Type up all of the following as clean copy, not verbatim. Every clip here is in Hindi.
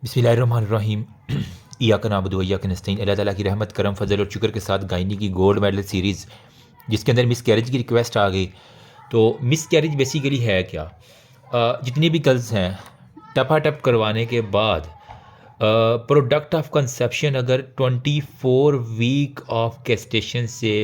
बिस्मिल्लाहिर्रहमानिर्रहीम। इय्याका नअबुदु व इय्याका नस्तईन। अल्लाह ताला की रहमत करम फजल और शुक्र के साथ गायनी की गोल्ड मेडल सीरीज़ जिसके अंदर मिस कैरेज की रिक्वेस्ट आ गई। तो मिस कैरेज बेसिकली है क्या? जितनी भी गर्ल्स हैं टपाटप करवाने के बाद प्रोडक्ट ऑफ कंसेप्शन अगर 24 वीक ऑफ गेस्टेशन से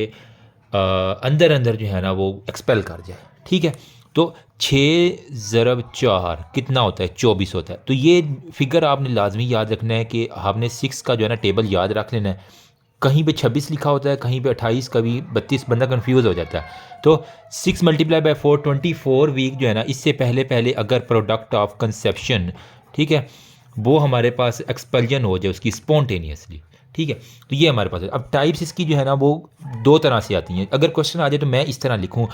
अंदर अंदर जो है ना वो एक्सपेल कर जाए, ठीक है। तो 6 × 4 कितना होता है? 24 होता है। तो ये फिगर आपने लाजमी याद रखना है कि आपने 6 का जो है ना टेबल याद रख लेना है। कहीं पे 26 लिखा होता है, कहीं पे 28, कभी 32, बंदा कंफ्यूज हो जाता है। तो 6 × 4 24 वीक जो है ना, इससे पहले पहले अगर प्रोडक्ट ऑफ कंसेप्शन, ठीक है, वो हमारे पास एक्सपल्जन हो जाए उसकी स्पॉन्टेनियसली, ठीक है। तो ये हमारे पास है। अब टाइप्स इसकी जो है ना वो दो तरह से आती हैं। अगर क्वेश्चन आ जाए तो मैं इस तरह लिखूँ,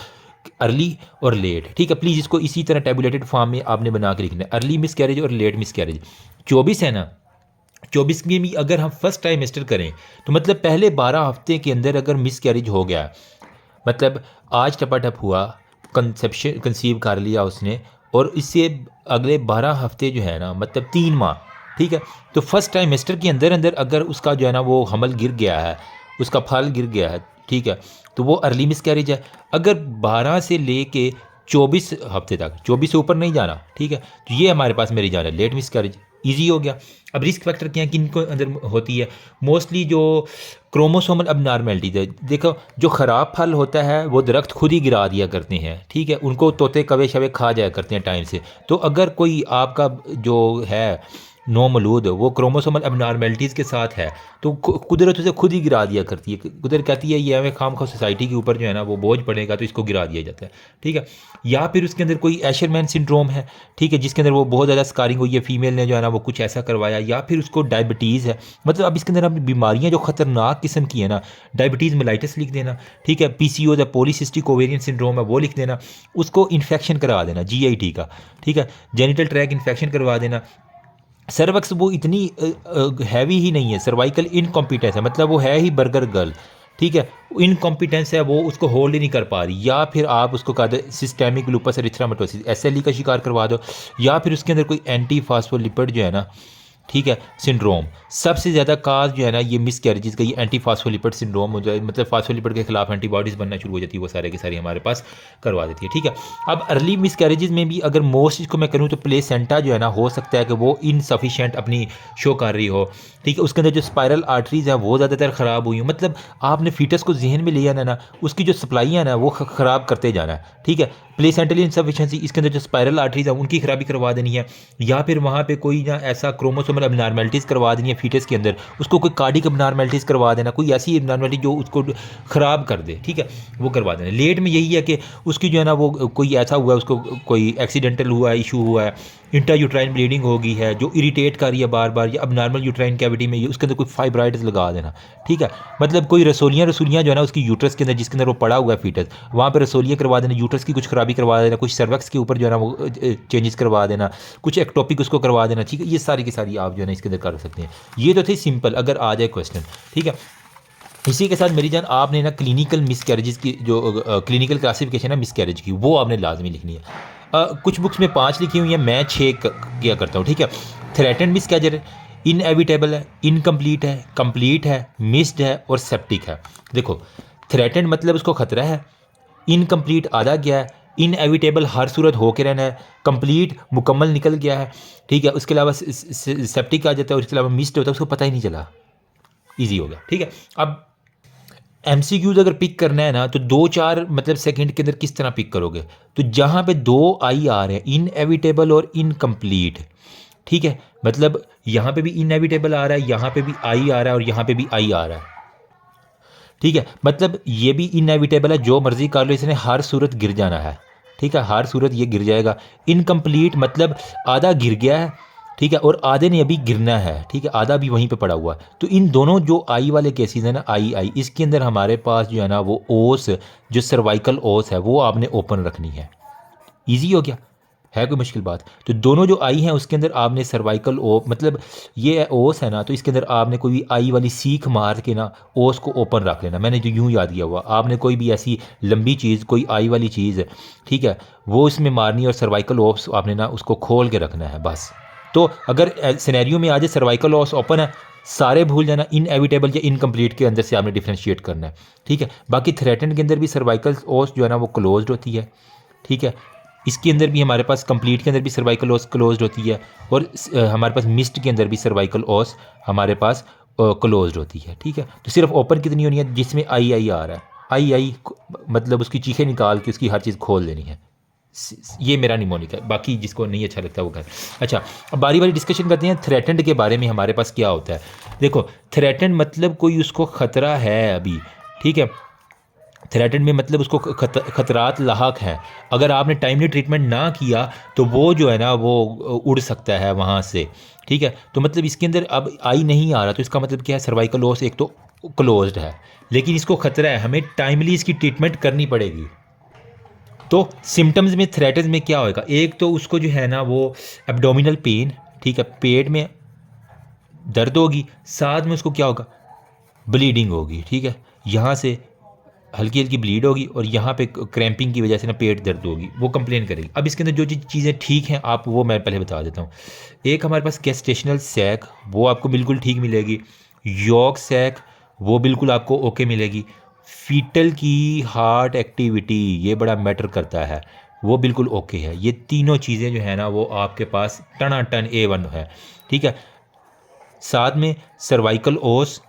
अर्ली और लेट, ठीक है। प्लीज़ इसको इसी तरह टेबुलेटेड फॉर्म में आपने बना के लिखना है, अर्ली मिस कैरेज और लेट मिस कैरेज। 24 है ना, 24 में भी अगर हम फर्स्ट टाइमेस्टर करें तो मतलब पहले 12 हफ्ते के अंदर अगर मिस कैरेज हो गया, मतलब आज टपाटप हुआ, कंसेप्शन कंसीव कर लिया उसने, और इससे अगले 12 हफ्ते जो है ना, मतलब 3 माह, ठीक है। तो फर्स्ट टाइमेस्टर के अंदर अंदर अगर उसका जो है ना वो हमल गिर गया है, उसका फल गिर गया है, ठीक है, तो वो अर्ली मिस कैरेज है। अगर 12 से ले के 24 हफ्ते तक, 24 से ऊपर नहीं जाना, ठीक है, तो ये हमारे पास मेरी जान है लेट मिस कैरेज। ईजी हो गया। अब रिस्क फैक्टर क्या है, किन को अंदर होती है? मोस्टली जो क्रोमोसोमल अबनॉर्मेलिटीज है। देखो, जो ख़राब फल होता है वो दरख्त खुद ही गिरा दिया करते हैं, ठीक है, उनको तोते कवे शवे खा जाया करते हैं टाइम से। तो अगर कोई आपका जो है नो मौलूद वो क्रोमोसोमल अबनॉर्मेलिटीज़ के साथ है तो कुदरत उसे खुद ही गिरा दिया करती है। कुदरत कहती है ये हमें खाम खा सोसाइटी के ऊपर जो है ना वो बोझ पड़ेगा, तो इसको गिरा दिया जाता है, ठीक है। या फिर उसके अंदर कोई एशरमैन सिंड्रोम है, ठीक है, जिसके अंदर वो बहुत ज़्यादा स्कारिंग हुई है, फीमेल ने जो है ना वो कुछ ऐसा करवाया, या फिर उसको डायबिटीज़ है। मतलब अब इसके अंदर हम बीमारियाँ जो ख़तरनाक किस्म की है ना, डायबिटीज़ मेलाइटिस लिख देना, ठीक है, PCOS है, पॉलीसिस्टिक ओवेरियन सिंड्रोम है, वो लिख देना। उसको इन्फेक्शन करवा देना, GIT का, ठीक है, जेनिटल ट्रैक इन्फेक्शन करवा देना। सर्वक्स वो इतनी हैवी ही नहीं है, सर्वाइकल इनकॉम्पिटेंस है, मतलब वो है ही बर्गर गर्ल, ठीक है, इनकॉम्पिटेंस है, वो उसको होल्ड ही नहीं कर पा रही। या फिर आप उसको कह दो सिस्टेमिक लूपस एरिथ्रोमाटोसिस, SLE का शिकार करवा दो। या फिर उसके अंदर कोई एंटी फास्फोलिपिड जो है ना, ठीक है, सिंड्रोम। सबसे ज़्यादा काज जो है ना ये मिस कैरेजेस का ये एंटी फास्फोलिपिड सिंड्रोम हो जाए, मतलब फास्फोलिपिड के खिलाफ एंटीबॉडीज़ बनना शुरू हो जाती है, वो सारे के सारी हमारे पास करवा देती है, ठीक है। अब अर्ली मिस कैरेजेस में भी अगर मोस्ट इसको मैं करूँ तो प्लेसेंटा जो है ना, हो सकता है कि वो इनसफिशेंट अपनी शो कर रही हो, ठीक है। उसके अंदर जो स्पायरल आर्टरीज़ हैं वो ज़्यादातर ख़राब हुई हो। मतलब आपने फीटस को जहन में ले आना ना, उसकी जो सप्लाई है ना वो ख़राब करते जाना है, ठीक है। प्लेसेंटल इनसफिशेंसी, इसके अंदर जो स्पायरल आर्टरीज़ हैं उनकी खराबी करवा देनी है। या फिर वहाँ पे कोई ना ऐसा क्रोमोसोमल अबनॉर्मेलिटीज़ करवा देनी है फीटस के अंदर, उसको कोई कार्डिक अबनॉर्मेलिटीज़ करवा देना, कोई ऐसी अबनॉर्मेलिटी जो उसको ख़राब कर दे, ठीक है, वो करवा देना। लेट में यही है कि उसकी जो है ना वो कोई ऐसा हुआ है, उसको कोई एक्सीडेंटल हुआ है, इशू हुआ है, इंट्रा यूट्राइन ब्लीडिंग हो गई है जो इरिटेट कर रही है बार बार, या अब नॉर्मल यूट्राइन कैविटी में उसके अंदर कोई फाइब्राइड्स लगा देना, ठीक है। मतलब कोई रसोलियाँ रसोलियाँ जो है ना उसकी यूट्रस के अंदर, जिसके अंदर वो पड़ा हुआ है फीटस, वहाँ पर रसोलियाँ करवा देना, यूट्रस की कुछ खराबी करवा देना, कुछ सर्वक्स के ऊपर जो है ना वो चेंजेस करवा देना, कुछ एक्टोपिक उसको करवा देना, ठीक है। ये सारी की सारी आप जो है ना इसके अंदर कर सकते हैं। ये तो थी सिंपल, अगर आ जाए क्वेश्चन, ठीक है। इसी के साथ मेरी जान आपने ना क्लिनिकल मिस कैरेजेस की जो क्लिनिकल क्लासिफिकेशन है मिस कैरेज की, वो आपने लाजमी लिखनी है। कुछ बुक्स में 5 लिखी हुई हैं, मैं 6 किया करता हूँ, ठीक है। थ्रेटेंड मिस कैरेज है, इनएविटेबल है, इनकम्प्लीट है, कंप्लीट है, मिस्ड है और सेप्टिक है। देखो, थ्रेटेंड मतलब उसको खतरा है, इनकम्प्लीट आधा गया है, इनएविटेबल हर सूरत हो के रहना है, कंप्लीट मुकम्मल निकल गया है, ठीक है। उसके अलावा सेप्टिक आ जाता है, और इसके अलावा मिस्ड होता है, उसको पता ही नहीं चला। ईजी हो गया, ठीक है। अब MCQs अगर पिक करना है ना तो 2-4 मतलब सेकंड के अंदर किस तरह पिक करोगे? तो जहाँ पे 2 IR है, इनएविटेबल और इनकम्प्लीट, ठीक है, मतलब यहाँ पे भी इनएविटेबल आ रहा है, यहाँ पे भी आई आ रहा है, और यहाँ पे भी आई आ रहा है, ठीक है। मतलब ये भी इनएविटेबल है, जो मर्जी कर लो, इसने हर सूरत गिर जाना है, ठीक है, हर सूरत ये गिर जाएगा। इनकम्प्लीट मतलब आधा गिर गया है, ठीक है, और आधे ने अभी गिरना है, ठीक है, आधा भी वहीं पे पड़ा हुआ है। तो इन दोनों जो आई वाले केसेस हैं ना, आई इसके अंदर हमारे पास जो है ना वो ओस, जो सर्वाइकल ओस है, वो आपने ओपन रखनी है। ईजी हो गया, है कोई मुश्किल बात? तो दोनों जो आई हैं उसके अंदर आपने सर्वाइकल ओ मतलब ये ओस है ना, तो इसके अंदर आपने कोई भी आई वाली सीख मार के ना ओस को ओपन रख लेना। मैंने जो यूँ याद किया हुआ, आपने कोई भी ऐसी लंबी चीज़, कोई आई वाली चीज़ है, ठीक है, वो इसमें मारनी है, और सर्वाइकल ओस आपने ना उसको खोल के रखना है, बस। तो अगर सिनेरियो में आ जाए सर्वाइकल ओस ओपन है, सारे भूल जाना, इनएविटेबल या इनकम्प्लीट के अंदर से आपने डिफ्रेंशिएट करना है, ठीक है। बाकी थ्रेटन के अंदर भी सर्वाइकल ओस जो है ना वो क्लोज्ड होती है, ठीक है। इसके अंदर भी हमारे पास कंप्लीट के अंदर भी सर्वाइकल ओस क्लोज्ड होती है, और हमारे पास मिस्ट के अंदर भी सर्वाइकल ओस हमारे पास क्लोज्ड होती है, ठीक है। तो सिर्फ ओपन कितनी होनी है, जिसमें आई आ रहा है, आई मतलब उसकी चीखें निकाल के उसकी हर चीज़ खोल देनी है। ये मेरा निमोनिक है, बाकी जिसको नहीं अच्छा लगता वो कर। अच्छा, अब बारी बारी डिस्कशन करते हैं थ्रेटेंड के बारे में। हमारे पास क्या होता है, देखो थ्रेटेंड मतलब कोई उसको ख़तरा है अभी, ठीक है। थ्रेटेंड में मतलब उसको खतरात लाहक हैं, अगर आपने टाइमली ट्रीटमेंट ना किया तो वो जो है ना वो उड़ सकता है वहाँ से, ठीक है। तो मतलब इसके अंदर अब आई नहीं आ रहा, तो इसका मतलब क्या है, सर्वाइकल लॉस एक तो क्लोज्ड है, लेकिन इसको ख़तरा है, हमें टाइमली इसकी ट्रीटमेंट करनी पड़ेगी। तो सिम्टम्स में थ्रेटन में क्या होएगा, एक तो उसको जो है ना वो एब्डोमिनल पेन, ठीक है, पेट में दर्द होगी, साथ में उसको क्या होगा, ब्लीडिंग होगी, ठीक है। यहाँ से हल्की हल्की ब्लीड होगी और यहाँ पे क्रैम्पिंग की वजह से ना पेट दर्द होगी, वो कंप्लेन करेगी। अब इसके अंदर जो चीज़ें ठीक हैं आप वो मैं पहले बता देता हूँ। एक हमारे पास गेस्टेशनल सैक, वो आपको बिल्कुल ठीक मिलेगी। यॉक सैक, वो बिल्कुल आपको ओके मिलेगी। फीटल की हार्ट एक्टिविटी, ये बड़ा मैटर करता है, वो बिल्कुल ओके है। ये तीनों चीज़ें जो है ना वो आपके पास टनाटन A1 है, ठीक है। साथ में सर्वाइकल ओस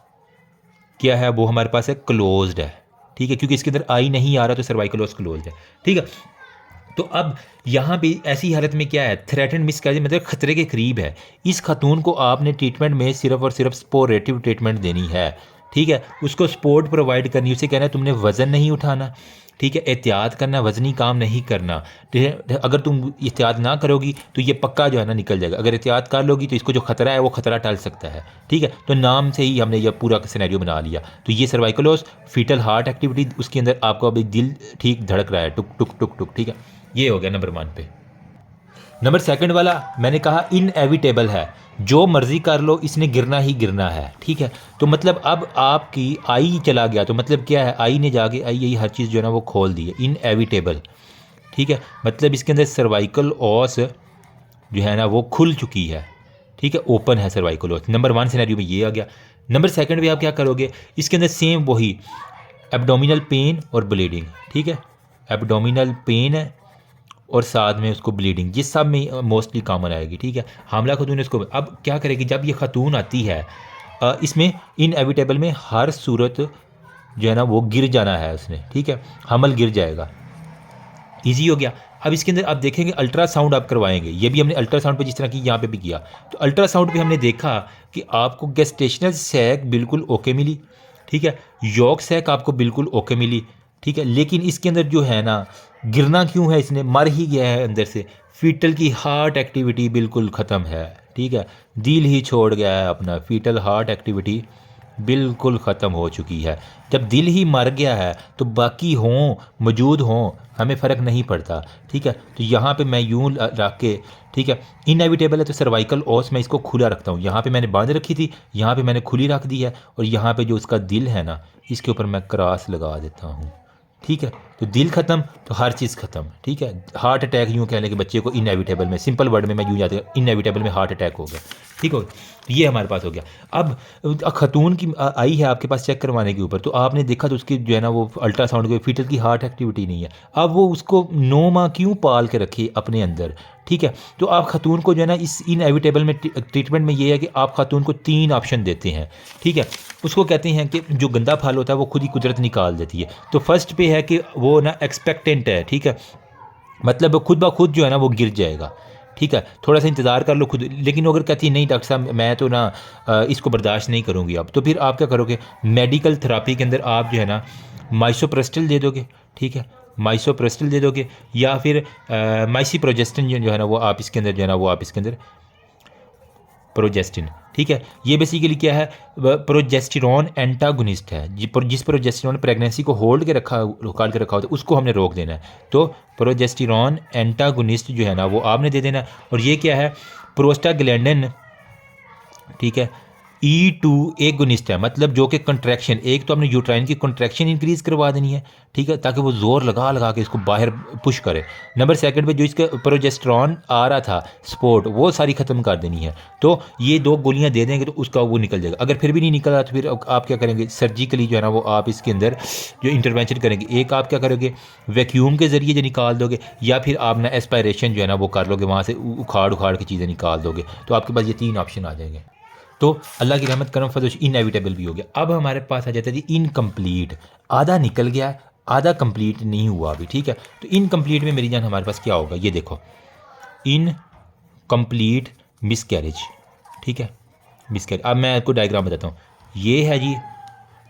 क्या है, वो हमारे पास है क्लोज्ड है, ठीक है, क्योंकि इसके अंदर आई नहीं आ रहा तो सर्वाइकल ओस क्लोज्ड है, ठीक है। तो अब यहाँ पे ऐसी हालत में क्या है, थ्रेटन मिसकैरेज मतलब खतरे के करीब है। इस खातून को आपने ट्रीटमेंट में सिर्फ और सिर्फ स्पोरेटिव ट्रीटमेंट देनी है, ठीक है। उसको सपोर्ट प्रोवाइड करनी, उसे कहना है तुमने वज़न नहीं उठाना, ठीक है, एहतियात करना, वज़नी काम नहीं करना, ठीक है। अगर तुम एहतियात ना करोगी तो ये पक्का जो है ना निकल जाएगा, अगर एहतियात कर लोगी तो इसको जो खतरा है वो खतरा टल सकता है, ठीक है। तो नाम से ही हमने यह पूरा सिनेरियो बना लिया। तो ये cervical loss, fetal heart activity, उसके अंदर आपको अभी दिल ठीक धड़क रहा है, टुक टुक टुक टुक, ठीक है। ये हो गया नंबर 1 पे। नंबर 2 वाला मैंने कहा इनएविटेबल है, जो मर्ज़ी कर लो इसने गिरना ही गिरना है, ठीक है। तो मतलब अब आपकी आई चला गया, तो मतलब क्या है, आई ने जाके आई यही हर चीज़ जो है ना वो खोल दी है, इनएविटेबल, ठीक है। मतलब इसके अंदर सर्वाइकल ओस जो है ना वो खुल चुकी है, ठीक है, ओपन है सर्वाइकल ओस। नंबर 1 सिनेरियो में ये आ गया। नंबर 2 पे आप क्या करोगे, इसके अंदर सेम वही एब्डोमिनल पेन और ब्लीडिंग, ठीक है। एब्डोमिनल पेन है और साथ में उसको ब्लीडिंग, ये सब में मोस्टली कॉमन आएगी, ठीक है। हामला खातून इसको अब क्या करेगी, जब ये खातून आती है इसमें इनएविटेबल में हर सूरत जो है ना वो गिर जाना है उसने, ठीक है, हमल गिर जाएगा, ईजी हो गया। अब इसके अंदर आप देखेंगे अल्ट्रासाउंड आप करवाएंगे, ये भी हमने अल्ट्रासाउंड पे जिस तरह की यहाँ पे भी किया, तो अल्ट्रासाउंड पे हमने देखा कि आपको गेस्टेशनल सैक बिल्कुल ओके मिली, ठीक है, यॉक सैक आपको बिल्कुल ओके मिली, ठीक है। लेकिन इसके अंदर जो है ना गिरना क्यों है, इसने मर ही गया है अंदर से, फीटल की हार्ट एक्टिविटी बिल्कुल ख़त्म है, ठीक है, दिल ही छोड़ गया है अपना, फीटल हार्ट एक्टिविटी बिल्कुल ख़त्म हो चुकी है। जब दिल ही मर गया है तो बाकी हों मौजूद हों हमें फ़र्क नहीं पड़ता, ठीक है। तो यहाँ पे मैं यूँ रख के, ठीक है, इनएविटेबल है तो सर्वाइकल ओस मैं इसको खुला रखता हूँ, यहाँ पे मैंने बांध रखी थी, यहाँ पे मैंने खुली रख दी है, और यहाँ पे जो उसका दिल है ना इसके ऊपर मैं क्रॉस लगा देता हूँ, ठीक है। तो दिल ख़त्म तो हर चीज़ ख़त्म, ठीक है। हार्ट अटैक यूँ कह लें कि बच्चे को इनएविटेबल में, सिंपल वर्ड में मैं यूँ याद करूँ, इनएविटेबल में हार्ट अटैक हो गया, ठीक हो, ये हमारे पास हो गया। अब खतून की आई है आपके पास चेक करवाने के ऊपर, तो आपने देखा तो उसकी जो है ना वो अल्ट्रासाउंड के फीटल की हार्ट एक्टिविटी नहीं है, अब वो उसको 9 माह क्यों पाल के रखे अपने अंदर, ठीक है। तो आप खतून को जो है ना इस इनएविटेबल में ट्रीटमेंट में ये है कि आप खतून को 3 ऑप्शन देते हैं, ठीक है। उसको कहते हैं कि जो गंदा फल होता है वो खुद ही कुदरत निकाल देती है। तो फर्स्ट पे है कि वो ना एक्सपेक्टेंट है, ठीक है, मतलब खुद ब खुद जो है ना वो गिर जाएगा, ठीक है, थोड़ा सा इंतज़ार कर लो खुद। लेकिन अगर कहती है नहीं डॉक्टर साहब मैं तो ना इसको बर्दाश्त नहीं करूँगी अब, तो फिर आप क्या करोगे, मेडिकल थेरापी के अंदर आप जो है ना माइसोप्रेस्टल दे दोगे, ठीक है, माइसोप्रेस्टल दे दोगे, या फिर माइसीप्रोजेस्टिन जो है ना वो आप इसके अंदर जो है ना वो आप इसके अंदर प्रोजेस्टिन, ठीक है। ये बेसिकली क्या है, प्रोजेस्टेरॉन एंटागोनिस्ट है, जिस प्रोजेस्टेरॉन प्रेगनेंसी को होल्ड के रखा होता है उसको हमने रोक देना है, तो प्रोजेस्टेरॉन एंटागोनिस्ट जो है ना वो आपने दे देना है। और ये क्या है, प्रोस्टाग्लैंडिन, ठीक है, E2 एगोनिस्ट है, मतलब जो कि कंट्रैक्शन, एक तो हमने यूट्राइन की कंट्रैक्शन इंक्रीज करवा देनी है, ठीक है, ताकि वो जोर लगा लगा के इसको बाहर पुश करे। नंबर सेकंड पे जो इसका प्रोजेस्टेरॉन आ रहा था सपोर्ट, वो सारी ख़त्म कर देनी है। तो ये 2 गोलियां दे देंगे तो उसका वो निकल जाएगा। अगर फिर भी नहीं निकल रहा तो फिर आप क्या करेंगे, सर्जिकली जो है ना वो आप इसके अंदर जो इंटरवेंशन करेंगे, एक आप क्या करोगे वैक्यूम के ज़रिए जो निकाल दोगे, या फिर आप ना एस्पायरेशन जो है ना वो कर लोगे, वहाँ से उखाड़ उखाड़ के चीज़ें निकाल दोगे। तो आपके पास ये 3 ऑप्शन आ जाएंगे। तो अल्लाह की रहमत करम फजल इनएविटेबल भी हो गया। अब हमारे पास आ जाता है जी इनकम्प्लीट, आधा निकल गया, आधा कंप्लीट नहीं हुआ अभी, ठीक है। तो इनकम्प्लीट में मेरी जान हमारे पास क्या होगा, ये देखो इनकम्प्लीट मिसकैरेज, ठीक है, मिसकैरेज। अब मैं आपको डायग्राम बताता हूँ, ये है जी,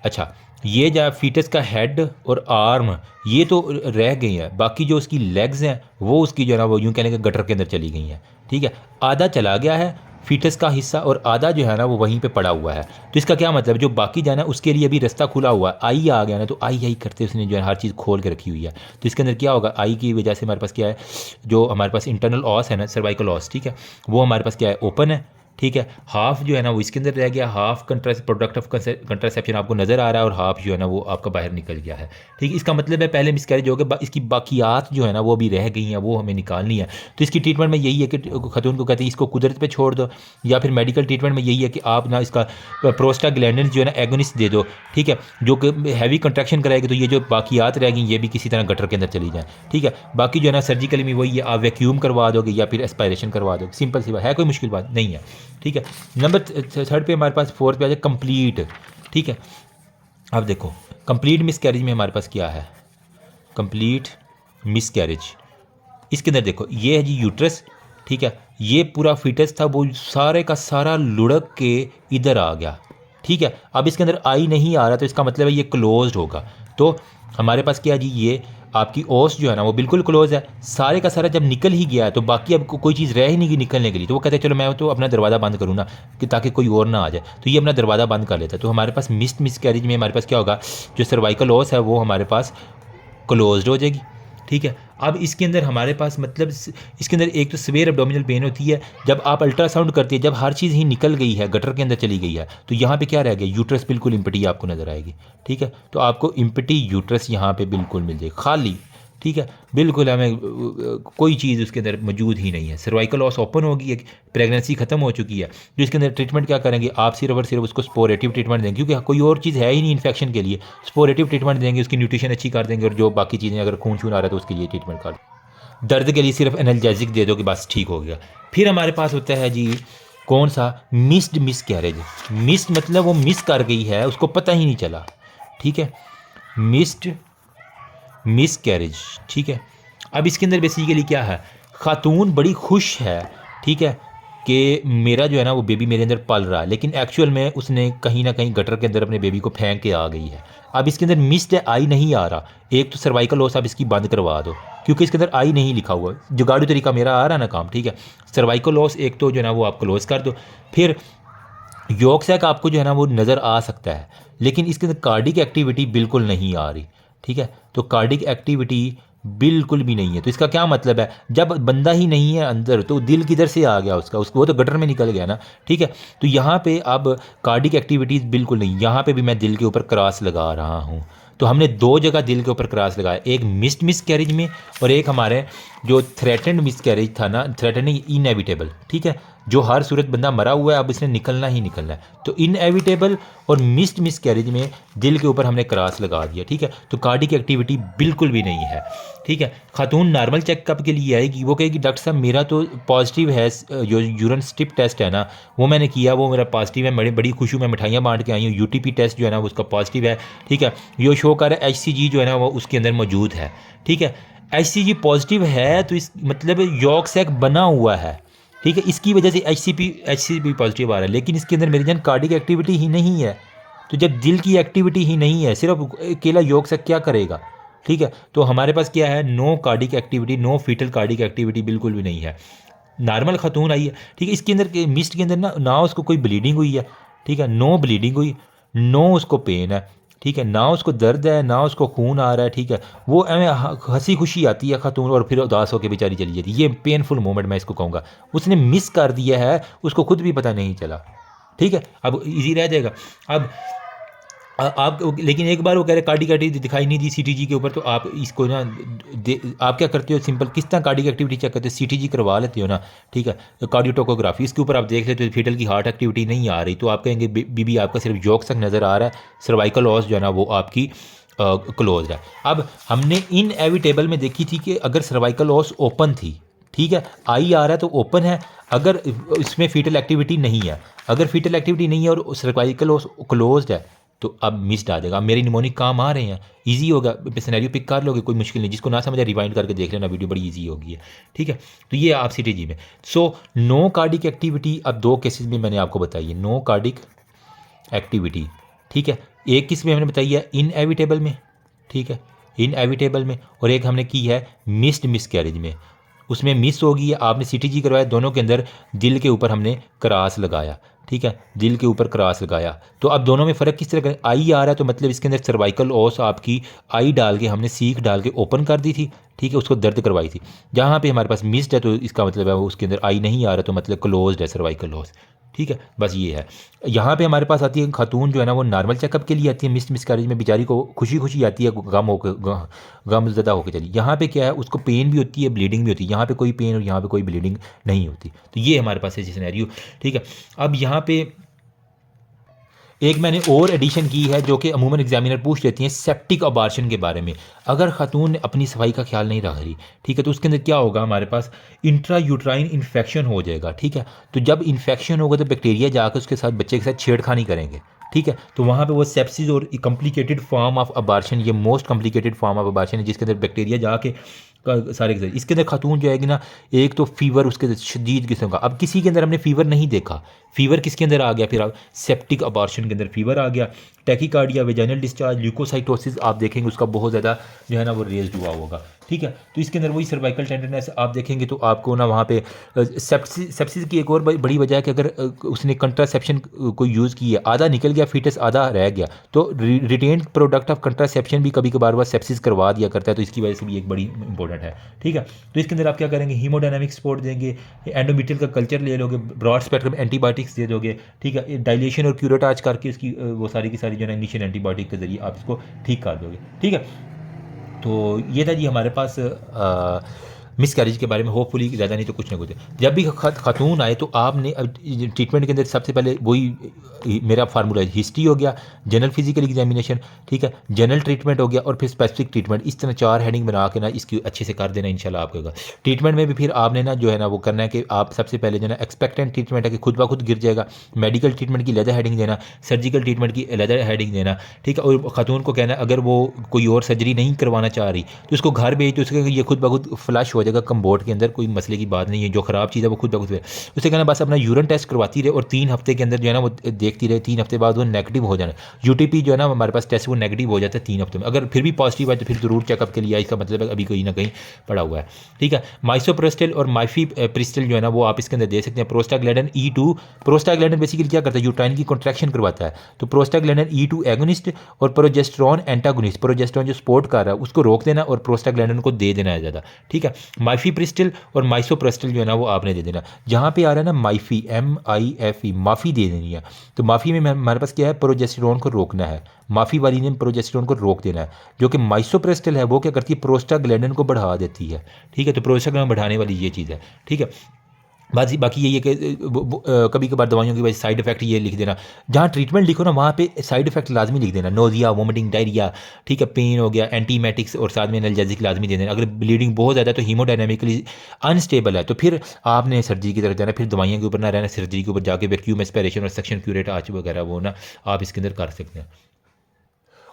अच्छा ये जो फीटस का हेड और आर्म ये तो रह गई हैं, बाकी जो उसकी लेग्स हैं वो उसकी जो है ना वो यूँ कहने के गटर के अंदर चली गई हैं, ठीक है। आधा चला गया है फीटस का हिस्सा और आधा जो है ना वो वहीं पे पड़ा हुआ है। तो इसका क्या मतलब, जो बाकी जाना उसके लिए अभी रास्ता खुला हुआ है, आई आ गया ना, तो आई आई करते उसने जो है हर चीज़ खोल के रखी हुई है। तो इसके अंदर क्या होगा, आई की वजह से हमारे पास क्या है, जो हमारे पास इंटरनल ऑस है ना, सर्वाइकल ऑस, ठीक है, वो हमारे पास क्या है, ओपन है, ठीक है। हाफ जो है ना वो इसके अंदर रह गया, हाफ प्रोडक्ट ऑफ कंट्रासेप्शन आपको नज़र आ रहा है, और हाफ जो है ना वो आपका बाहर निकल गया है, ठीक है। इसका मतलब है पहले मिसकैरेज हो गया, इसकी बाकियात जो है ना वो अभी रह गई हैं, वो हमें निकालनी है। तो इसकी ट्रीटमेंट में यही है कि खतून को कहते हैं इसको कुदरत पे छोड़ दो, या फिर मेडिकल ट्रीटमेंट में यही है कि आप ना इसका प्रोस्टाग्लैंडिन जो है ना एगोनिस्ट दे दो, ठीक है, जो कि हैवी कंट्रैक्शन कराएगी, तो ये जो बाकियात रह गई ये भी किसी तरह गटर के अंदर चली जाए, ठीक है। बाकी जो है ना सर्जिकली में वही है, आप वैक्यूम करवा दोगे या फिर एस्पायरेशन करवा दोगे, सिंपल सी बात है, कोई मुश्किल बात नहीं है, ठीक है। नंबर थर्ड पे हमारे पास, फोर्थ पे आ जाए कंप्लीट, ठीक है। अब देखो कंप्लीट मिसकैरेज में हमारे पास क्या है, कंप्लीट मिसकैरेज, इसके अंदर देखो ये है जी यूट्रस, ठीक है, ये पूरा फीटस था वो सारे का सारा लुढ़क के इधर आ गया, ठीक है। अब इसके अंदर आई नहीं आ रहा, तो इसका मतलब है ये क्लोज्ड होगा। तो हमारे पास क्या है जी, ये आपकी ओस जो है ना वो बिल्कुल क्लोज है, सारे का सारा जब निकल ही गया है तो बाकी अब कोई चीज़ रह ही नहीं गई निकलने के लिए। तो वो कहते हैं चलो मैं तो अपना दरवाज़ा बंद करूँ ना, कि ताकि कोई और ना आ जाए, तो ये अपना दरवाज़ा बंद कर लेता है। तो हमारे पास मिसकैरेज में हमारे पास क्या होगा, जो सर्वाइकल ओस है वो हमारे पास क्लोज्ड हो जाएगी, ठीक है। अब इसके अंदर हमारे पास मतलब इसके अंदर एक तो सवेयर एब्डोमिनल पेन होती है, जब आप अल्ट्रासाउंड करते हैं, जब हर चीज़ ही निकल गई है गटर के अंदर चली गई है, तो यहाँ पे क्या रह गया, यूट्रस बिल्कुल इम्पटी आपको नज़र आएगी, ठीक है। तो आपको इम्पटी यूट्रस यहाँ पे बिल्कुल मिल जाएगी, खाली, ठीक है, बिल्कुल हमें कोई चीज़ उसके अंदर मौजूद ही नहीं है। सर्वाइकल लॉस ओपन होगी है, प्रेगनेंसी ख़त्म हो चुकी है। जो इसके अंदर ट्रीटमेंट क्या करेंगे, आप सिर्फ और सिर्फ उसको स्पोरेटिव ट्रीटमेंट देंगे, क्योंकि कोई और चीज़ है ही नहीं इन्फेक्शन के लिए। स्पोरेटिव ट्रीटमेंट देंगे, उसकी न्यूट्रिशन अच्छी कर देंगे, और जो बाकी चीज़ें अगर खून शून आ रहा है तो उसके लिए ट्रीटमेंट कर, दर्द के लिए सिर्फ एनाल्जेसिक दे दो कि बस ठीक हो गया। फिर हमारे पास होता है जी कौन सा, मिस्ड मिसकैरेज। मिस्ड मतलब वो मिस कर गई है, उसको पता ही नहीं चला, ठीक है, मिस्ड मिसकैरेज, ठीक है। अब इसके अंदर बेसिकली क्या है, खातून बड़ी खुश है, ठीक है, कि मेरा जो है ना वो बेबी मेरे अंदर पल रहा है, लेकिन एक्चुअल में उसने कहीं ना कहीं गटर के अंदर अपने बेबी को फेंक के आ गई है। अब इसके अंदर मिस्ड आई नहीं आ रहा, एक तो सर्वाइकल लॉस आप इसकी बंद करवा दो, क्योंकि इसके अंदर आई नहीं लिखा हुआ, जुगाड़ू तरीका मेरा आ रहा ना काम, ठीक है। सर्वाइकल लॉस एक तो जो है ना वो आप क्लोज कर दो। फिर यॉर्क सैक आपको जो है ना वो नज़र आ सकता है, लेकिन इसके अंदर कार्डिक एक्टिविटी बिल्कुल नहीं आ रही, ठीक है। तो कार्डिक एक्टिविटी बिल्कुल भी नहीं है, तो इसका क्या मतलब है, जब बंदा ही नहीं है अंदर तो दिल किधर से आ गया उसका, उसको वो तो गटर में निकल गया ना, ठीक है। तो यहाँ पे अब कार्डिक एक्टिविटीज़ बिल्कुल नहीं, यहाँ पे भी मैं दिल के ऊपर क्रॉस लगा रहा हूँ। तो हमने 2 जगह दिल के ऊपर क्रॉस लगाया, एक मिस्ड मिसकैरेज में और एक हमारे जो थ्रेटेंड मिसकैरेज था ना, थ्रेटेंड इनएविटेबल, ठीक है, जो हर सूरत बंदा मरा हुआ है अब इसने निकलना ही निकलना है। तो इनएविटेबल और मिस्ड मिसकैरेज में दिल के ऊपर हमने क्रॉस लगा दिया, ठीक है। तो कार्डिक एक्टिविटी बिल्कुल भी नहीं है, ठीक है। खातून नॉर्मल चेकअप के लिए आएगी, वो कहेगी डॉक्टर साहब मेरा तो पॉजिटिव है, जो यूरिन स्ट्रिप टेस्ट है ना वो मैंने किया, वो मेरा पॉजिटिव है, बड़ी खुशी में मिठाइयाँ बांट के आई हूँ, यूटीपी टेस्ट जो है ना वो उसका पॉजिटिव है, ठीक है। ये शो कर रहा है HCG जो है ना वो उसके अंदर मौजूद है, ठीक है। HCG पॉजिटिव है तो इस मतलब यॉर्क सैक बना हुआ है, ठीक है, इसकी वजह से HCP पॉजिटिव आ रहा है, लेकिन इसके अंदर मेरी जान कार्डिक एक्टिविटी ही नहीं है। तो जब दिल की एक्टिविटी ही नहीं है, सिर्फ अकेला यॉर्क सैक क्या करेगा, ठीक है। तो हमारे पास क्या है, no cardiac activity, no fetal cardiac activity बिल्कुल भी नहीं है, नॉर्मल खातून आई है, ठीक है। इसके अंदर मिस्ट के अंदर ना उसको कोई ब्लीडिंग हुई है, ठीक है, नो ब्लीडिंग हुई, नो उसको पेन है, ठीक है, ना उसको दर्द है, ना उसको खून आ रहा है, ठीक है। वो हंसी खुशी आती है खातून और फिर उदास होकर बेचारी चली जाती है। ये पेनफुल मोमेंट मैं इसको कहूँगा, उसने मिस कर दिया है, उसको खुद भी पता नहीं चला, ठीक है, अब इजी रह जाएगा। अब आप लेकिन एक बार वो कह रहे कार्डिक एक्टिविटी दिखाई नहीं दी सीटीजी के ऊपर, तो आप इसको ना आप क्या करते हो, सिंपल किस तरह कार्डिक एक्टिविटी चेक करते हो, सीटीजी करवा लेते हो ना, ठीक है, कार्डियोटोकोग्राफी इसके ऊपर आप देख लेते हो फीटल की हार्ट एक्टिविटी नहीं आ रही, तो आप कहेंगे बीबी आपका सिर्फ जोक्स तक नज़र आ रहा है, सर्वाइकल ऑस जो है ना वो आपकी क्लोज है। अब हमने इनएविटेबल में देखी थी कि अगर सर्वाइकल ऑस ओपन थी, ठीक है, आई आ रहा है तो ओपन है, अगर इसमें फीटल एक्टिविटी नहीं है, अगर फीटल एक्टिविटी नहीं है और सर्वाइकल ऑस क्लोज्ड है तो अब मिस्ड आ जाएगा। मेरे निमोनिक काम आ रहे हैं, इजी होगा, सिनेरियो पिक कर लोगे, कोई मुश्किल नहीं, जिसको ना समझे रिवाइंड करके देख लेना, वीडियो बड़ी इजी होगी है, ठीक है। तो ये आप सीटीजी में नो कार्डिक एक्टिविटी अब दो केसेस में मैंने आपको बताई है, नो कार्डिक एक्टिविटी, ठीक है, एक किस में हमने बताई है इनएविटेबल में, ठीक है, इनएविटेबल में, और एक हमने की है मिस्ड मिसकैरेज में, उसमें मिस होगी है, आपने सीटीजी करवाया, दोनों के अंदर दिल के ऊपर हमने क्रॉस लगाया, ठीक है, दिल के ऊपर क्रॉस लगाया, तो अब दोनों में फ़र्क किस तरह का, आई आ रहा है तो मतलब इसके अंदर सर्वाइकल ओस आपकी आई डाल के हमने सीख डाल के ओपन कर दी थी, ठीक है, उसको दर्द करवाई थी। जहाँ पे हमारे पास मिस्ड है तो इसका मतलब है उसके अंदर आई नहीं आ रहा, तो मतलब क्लोज्ड है सर्वाइकल ओस, ठीक है, बस ये है। यहाँ पे हमारे पास आती है खातून जो है ना वो नॉर्मल चेकअप के लिए आती है, मिसकैरेज में बेचारी को खुशी खुशी आती है, गम ज़दा होकर चली, यहाँ पे क्या है उसको पेन भी होती है, ब्लीडिंग भी होती है, यहाँ पे कोई पेन और यहाँ पे कोई ब्लीडिंग नहीं होती, तो ये हमारे पास है सिनेरियो, ठीक है। अब यहाँ पे एक मैंने और एडिशन की है जो कि अमूमन एग्जामिनर पूछ लेती हैं सेप्टिक अबार्शन के बारे में, अगर खातून अपनी सफाई का ख्याल नहीं रख रही, ठीक है, तो उसके अंदर क्या होगा, हमारे पास इंट्रा यूट्राइन इन्फेक्शन हो जाएगा, ठीक है, तो जब इन्फेक्शन होगा तो बैक्टीरिया जाकर उसके साथ बच्चे के साथ छेड़खानी करेंगे, ठीक है, तो वहाँ पे वो सेप्सिस और कॉम्प्लिकेटेड फॉर्म ऑफ अबार्शन, ये most complicated form of abortion है जिसके अंदर बैक्टीरिया जाके सारे के सारे, इसके अंदर खातून जो आएगी ना, एक तो फीवर उसके शदीद किस्म का, अब किसी के अंदर हमने फीवर नहीं देखा, फीवर किसके अंदर आ गया, फिर सेप्टिक अबार्शन के अंदर फीवर आ गया, टैकीकार्डिया, वेजाइनल डिस्चार्ज, ल्यूकोसाइटोसिस आप देखेंगे उसका बहुत ज़्यादा जो है ना वो रेज्ड हुआ होगा, ठीक है, तो इसके अंदर वही सर्वाइकल टेंडरनेस आप देखेंगे, तो आपको ना वहाँ पे सेप्सिस की एक और बड़ी वजह है कि अगर उसने कंट्रासेप्शन को यूज़ की है, आधा निकल गया फीटस, आधा रह गया, तो रिटेन्ड प्रोडक्ट ऑफ कंट्रासेप्शन भी कभी कभार वह सेप्सिस करवा दिया करता है, तो इसकी वजह से भी एक बड़ी इंपॉर्टेंट है, ठीक है। तो इसके अंदर आप क्या करेंगे, हीमोडायनामिक सपोर्ट देंगे, एंडोमेट्रियल का कल्चर ले लोगे, ब्रॉड स्पेक्ट्रम एंटीबायोटिक्स दे दोगे, ठीक है, डायलेशन और क्यूरेटाज करके इसकी वो सारी की सारी जो है इनिशियल एंटीबायोटिक के जरिए आप इसको ठीक कर दोगे, ठीक है। तो ये था जी हमारे पास मिसकैरेज के बारे में, होपफुली ज़्यादा नहीं तो कुछ ना कुछ। जब भी खातून आए तो आपने ट्रीटमेंट के अंदर सबसे पहले वही मेरा फार्मूला है, हिस्ट्री हो गया, जनरल फिजिकल एग्जामिनेशन, ठीक है, जनरल ट्रीटमेंट हो गया और फिर स्पेसिफिक ट्रीटमेंट, इस तरह 4 हेडिंग बना के ना इसकी अच्छे से कर देना इंशाल्लाह आपको होगा। ट्रीटमेंट में भी फिर आपने ना जो है ना वो करना है कि आप सबसे पहले जो है ना एक्सपेक्टेंट ट्रीटमेंट है कि खुद ब खुद गिर जाएगा, मेडिकल ट्रीटमेंट की अलग हेडिंग देना, सर्जिकल ट्रीटमेंट की अलग हेडिंग देना, ठीक है, और खातून को कहना अगर वो कोई और सर्जरी नहीं करवाना चाह रही तो उसको घर भेज, तो उसके ये खुद ब खुद फ्लश हो जाएगा कम्बोर्ड के अंदर, कोई मसले की बात नहीं है, जो ख़राब चीज़ है वो खुद ब खुद उसे कहना बस अपना यूरिन टेस्ट करवाती रहे और 3 हफ्ते के अंदर जो है ना वो देखती रहे, 3 हफ्ते बाद वो नेगेटिव हो जाना, यूटीपी जो है ना हमारे पास टेस्ट वो नेगेटिव हो जाता है 3 हफ्ते में, अगर फिर भी पॉजिटिव है तो फिर ज़रूर चेकअप के लिए, इसका मतलब है अभी कहीं ना कहीं पड़ा हुआ है, ठीक है। माइसोप्रेस्टल और माइफी प्रिस्टल जो है ना वो आप इसके अंदर दे सकते हैं। प्रोस्टाग्लैंडिन E2, प्रोस्टाग्लैंडिन बेसिकली क्या करता है, यूट्राइन की कॉन्ट्रैक्शन करवाता है, तो प्रोस्टाग्लैंडिन E2 एगोनिस्ट और प्रोजेस्टेरॉन एंटागोनिस्ट, प्रोजेस्टेरॉन जो सपोर्ट कर रहा है उसको रोक देना और प्रोस्टाग्लैंडिन को दे देना है ज़्यादा, ठीक है। माइफी प्रिस्टल और माइसोप्रेस्टल जो है ना वो आपने दे देना। जहाँ पे आ रहा है ना माइफी, MIFE, माफ़ी दे देनी है, तो माफ़ी में हमारे पास क्या है, प्रोजेस्टेरॉन को रोकना है, माफ़ी वाली ने प्रोजेस्टेरॉन को रोक देना है, जो कि माइसोप्रेस्टल है वो क्या करती है, प्रोस्टाग्लैंडिन को बढ़ा देती है, ठीक है, तो प्रोस्टाग्लैंडिन बढ़ाने वाली ये चीज़ है, ठीक है। बाकी यही है कि कभी कभार दवाइयों की वजह साइड इफेक्ट ये लिख देना, जहाँ ट्रीटमेंट लिखो ना वहाँ पे साइड इफेक्ट लाजमी लिख देना, नोजिया, वोमिटिंग, डायरिया, ठीक है, पेन हो गया, एंटीमेटिक्स और साथ में एनाल्जेसिक लाजमी दे देना। अगर ब्लीडिंग बहुत ज़्यादा तो हीमोडायनामिकली अनस्टेबल है तो फिर आपने सर्जरी की तरफ जाना, फिर दवाइयों के ऊपर ना रहना, सर्जरी के ऊपर जाके वैक्यूम एस्पिरेशन और सक्शन क्यूरेट आर्च वगैरह वो ना आप इसके अंदर कर सकते हैं।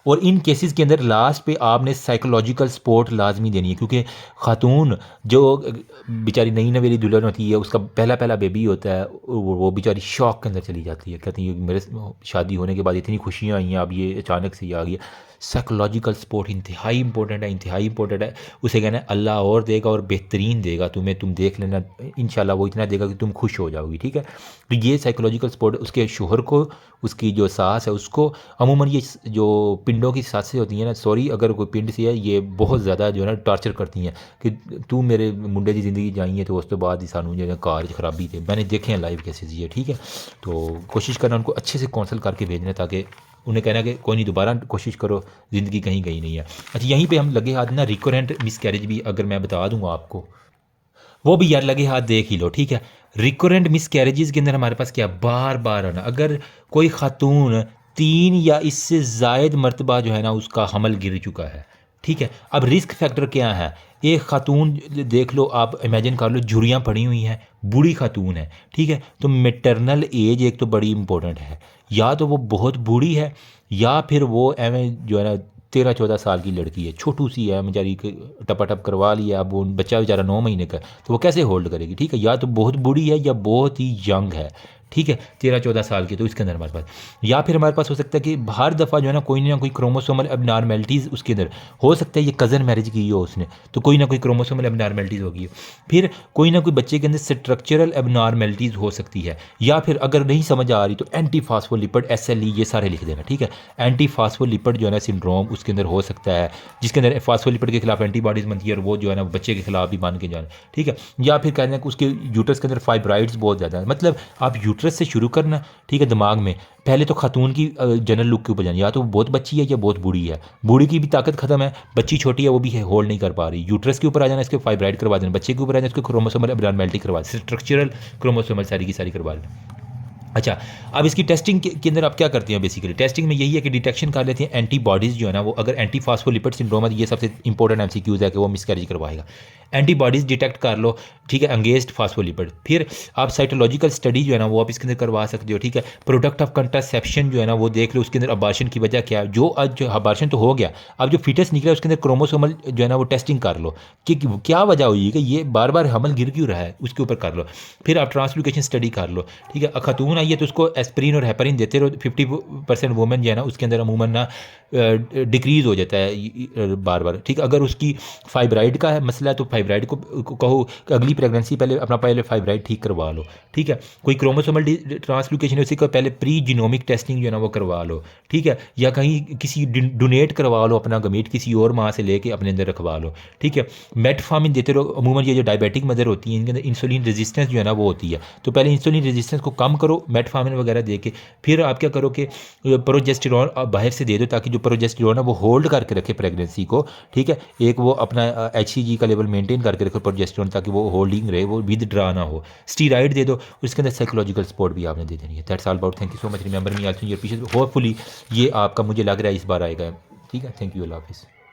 और इन केसेस के अंदर लास्ट पे आपने साइकोलॉजिकल सपोर्ट लाजमी देनी है, क्योंकि खातून जो बेचारी नई नवेली दुल्हन होती है, उसका पहला पहला बेबी होता है, वो बेचारी शॉक के अंदर चली जाती है, कहती है मेरे शादी होने के बाद इतनी खुशियाँ आई हैं, अब ये अचानक से ही आ गई। साइकोलॉजिकल सपोर्ट इंतहाई इंपॉर्टेंट है। उसे कहना है अल्लाह और देगा और बेहतरीन देगा तुम्हें, तुम देख लेना इंशाल्लाह वो इतना देगा कि तुम खुश हो जाओगी, ठीक है। तो ये साइकोलॉजिकल सपोर्ट उसके शोहर को, उसकी जो सास है उसको, अमूमन ये जो पिंडों की सासें होती हैं ना, सॉरी अगर कोई पिंड सी है, ये बहुत ज़्यादा जो है ना टॉर्चर करती हैं कि तू मेरे मुंडे की ज़िंदगी जाई है, तो उस तो बाद ही सानू जो है कार खराबी थे, मैंने देखे हैं लाइव केसेस ये, ठीक है। तो कोशिश करना उनको अच्छे से काउंसल करके भेजना, ताकि उन्हें कहना कि कोई नहीं दोबारा कोशिश करो, ज़िंदगी कहीं गई नहीं है। अच्छा यहीं पे हम लगे हाथ ना रिकरेंट मिसकैरेज भी अगर मैं बता दूंगा आपको, वो भी यार लगे हाथ देख ही लो, ठीक है। रिकरेंट मिसकैरेजेस के अंदर हमारे पास क्या, बार बार आना, अगर कोई खातून 3 या इससे ज़ायद मरतबा जो है ना उसका हमल गिर चुका है, ठीक है। अब रिस्क फैक्टर क्या है, एक खातून देख लो, आप इमेजिन कर लो झुर्रियाँ पड़ी हुई हैं, बूढ़ी खातून है, ठीक है। तो मेटरनल एज एक तो बड़ी इंपॉर्टेंट है, या तो वो बहुत बूढ़ी है या फिर वो एवं जो है ना 13-14 साल की लड़की है, छोटू सी है बेचारी, टपाटप करवा लिया, अब वो बच्चा बेचारा 9 महीने का, तो वो कैसे होल्ड करेगी, ठीक है। या तो बहुत बूढ़ी है या बहुत ही यंग है, ठीक है, 13-14 साल की, तो इसके अंदर हमारे पास, या फिर हमारे पास हो सकता है कि हर दफ़ा जो है ना कोई क्रोमोसोमल एबनॉर्मेलिटीज़ उसके अंदर हो सकता है, ये कज़न मैरिज की हो उसने, तो कोई ना कोई क्रोमोसोमल एबनॉर्मेलिटीज़ होगी। फिर कोई ना कोई बच्चे के अंदर स्ट्रक्चरल एबनॉर्मेलिटीज़ हो सकती है, या फिर अगर नहीं समझ आ रही तो एंटी फास्फोलिपिड SLE ये सारे लिख देना, ठीक है। एंटी फास्फोलिपिड जो है ना सिंड्रोम उसके अंदर हो सकता है, जिसके अंदर फास्फोलिपिड के खिलाफ एंटीबॉडीज़ बनती है और वो जो है ना बच्चे के खिलाफ भी बन के जाना, ठीक है। या फिर कहना है कि उसके यूट्रस के अंदर फाइब्राइड्स बहुत ज़्यादा है, मतलब आप यूट्रस से शुरू करना, ठीक है, दिमाग में पहले तो खातून की जनरल लुक के ऊपर जाना, या तो वो बहुत बच्ची है या बहुत बूढ़ी है, बूढ़ी की भी ताकत खत्म है, बच्ची छोटी है वो भी होल्ड नहीं कर पा रही, यूट्रस के ऊपर आ जाना, इसके फाइब्राइड करवा देना, बच्चे के ऊपर आ जाना, इसको क्रोमोसोमल एबनॉर्मेलिटी करवा देना, स्ट्रक्चरल क्रोमोसोमल सारी की सारी करवा देना। अच्छा अब इसकी टेस्टिंग के अंदर आप क्या करते हैं, बेसिकली टेस्टिंग में यही है कि डिटेक्शन कर लेते हैं एंटीबॉडीज़ जो है ना, वो अगर एंटी फास्फोलिपिड सिंड्रोम है, ये सबसे इंपॉर्टेंट MCQs है कि वो मिसकैरेज करवाएगा, एंटीबॉडीज़ डिटेक्ट कर लो, ठीक है, अगेंस्ट फास्फोलिपिड। फिर आप साइटोलॉजिकल स्टडी जो है ना वो आप इसके अंदर करवा सकते हो, ठीक है। प्रोडक्ट ऑफ कंट्रासेप्शन जो है ना वो देख लो, उसके अंदर अबार्शन की वजह क्या है, जो आज जो अबार्शन तो हो गया, अब जो फिटस निकला उसके अंदर क्रोमोसोमल जो है ना वो टेस्टिंग कर लो कि क्या वजह हुई है कि ये बार बार हमल गिर क्यों रहा है, उसके ऊपर कर लो। फिर आप ट्रांसलोकेशन स्टडी कर लो, ठीक है। खातून आई है तो उसको एस्प्रिन और हेपरिन देते रहो, 50% वुमेन जो है ना उसके अंदर अमूमन ना डिक्रीज़ हो जाता है बार बार, ठीक है। अगर उसकी फाइब्राइड का है मसला है तो फाइब्राइड को कहो कि अगली प्रेगनेंसी पहले फाइब्राइड ठीक करवा लो, ठीक है। कोई क्रोमोसोमल ट्रांसलोकेशन है उसी को पहले प्री जीनोमिक टेस्टिंग जो है ना वो करवा लो, ठीक है। या कहीं किसी डोनेट करवा लो अपना गमीट, किसी और माँ से लेके अपने अंदर रखवा लो, ठीक है। मेटफॉर्मिन देते रहो, अमूमन ये जो डायबिटिक मदर होती है इनके अंदर इंसुलिन रेजिस्टेंस जो है ना वो होती है, तो पहले इंसुलिन रेजिस्टेंस को कम करो मेटफॉर्मिन वगैरह दे के, फिर आप क्या करो कि प्रोजेस्टेरॉन बाहर से दे दो, ताकि जो प्रोजेस्टेरॉन है वो होल्ड करके रखे प्रेगनेंसी को, ठीक है। एक वो अपना HCG का लेवल मेंटेन करके रखो प्रोजेस्टेरॉन, ताकि वो होल्डिंग रहे, वो विदड्रा ना हो। स्टीराइड दे दो, उसके अंदर साइकोलॉजिकल सपोर्ट भी आपने दे देनी है। That's all about, thank you so much, remember me also your पीछे, होपफुली ये आपका मुझे लग रहा है इस बार आएगा, ठीक है। थैंक यू, अल्लाह हाफिज़।